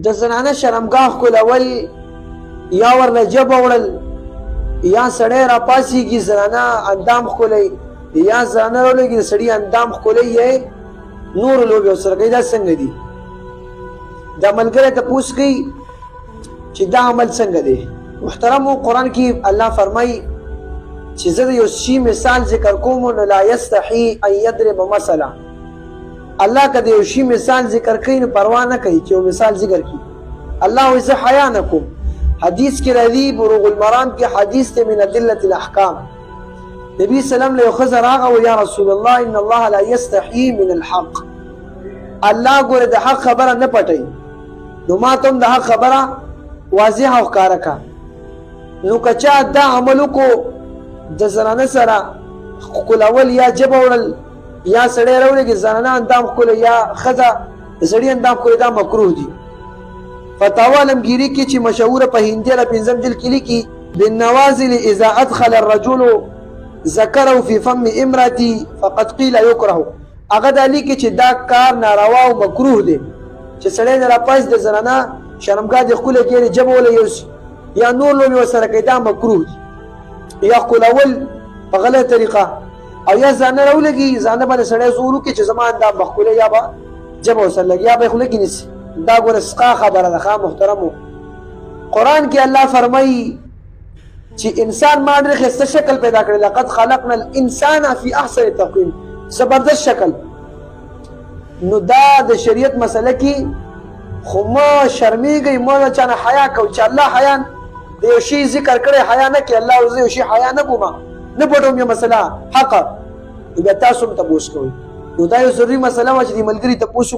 د زنانه شرمګاه کولول یا ورله ژبه وړل یا سړی راپاڅېږي زنانه اندام ښکلی یا زنانه راولېږي د سړي اندام ښکلی یا نورو لوبې ورسره کوي دا څنګه دي دا ملګری تپوس کوي چې دا عمل څنګه دی محترمو قرآن کې الله فرمایي چې زه د یو شي مثال ذکر کوم نو لا یستحي ان یضرب مثلا الله که د یو شي مثال ذکر کوي نو پروا نه کوي چې یو مثال ذکر کړي الله وایي زه حیا نه کوم حدیث کې راځي بلوغ المرام کې حدیث ته من ادله الاحکام نبی سلام له یو ښځه راغی و یا رسول الله ان الله لا یستحي من الحق الله ګوره د حق خبره نه پټوي نو ما ته هم د حق خبره واضحه او ښکاره کړه نو که چا دا عمل وکړو د زنانه سره ښکلول یا ژبه وړل یا سړی راولېږي زنانه اندام ښکلی یا ښځه د سړي اندام ښکلی دا مکروه دي فتاوا عالمګیري کې چې مشهوره په هندي را پنځم جلد کې لیکي بالنوازل اذا ادخل الرجل ذکره فی فم امرأته فقد قیل یکره هغه دا لیکي چې دا کار ناروا او مکروه دی چې سړی نه راپاس د زنانه شرمګاه دې ښکلی کړي ژبه وله یوسي یا نور لوبې ورسره کوي دا مکروه دي یا ښکلول په غلطه طریقه او یا ځانه راولګي ځانه باندې سړی زور وکړي چې زما اندام به ښکلی یا به ژبه ورسره لګي یا به یې خوله کې نیسي دا ګوره سقا خبره ده ښه محترمو قرآن کې الله فرمایي چې انسان ما ډېر ښایسته شکل پیدا کړی لقد خلقنا الانسان فی احسن تقویم زبردست شکل نو دا د شریعت مسله کې خو مه شرمېږئ مه له چا نه حیا کوئ چې الله حیا د یو شي ذکر کړی حیا نه کوي الله زه یو شي حیا نه کوم نه پټوم یو مسله حقه نو بیا تاسو هم تپوس کوئ نو دا یو ضروري مسله وه چې دې ملګري تپوس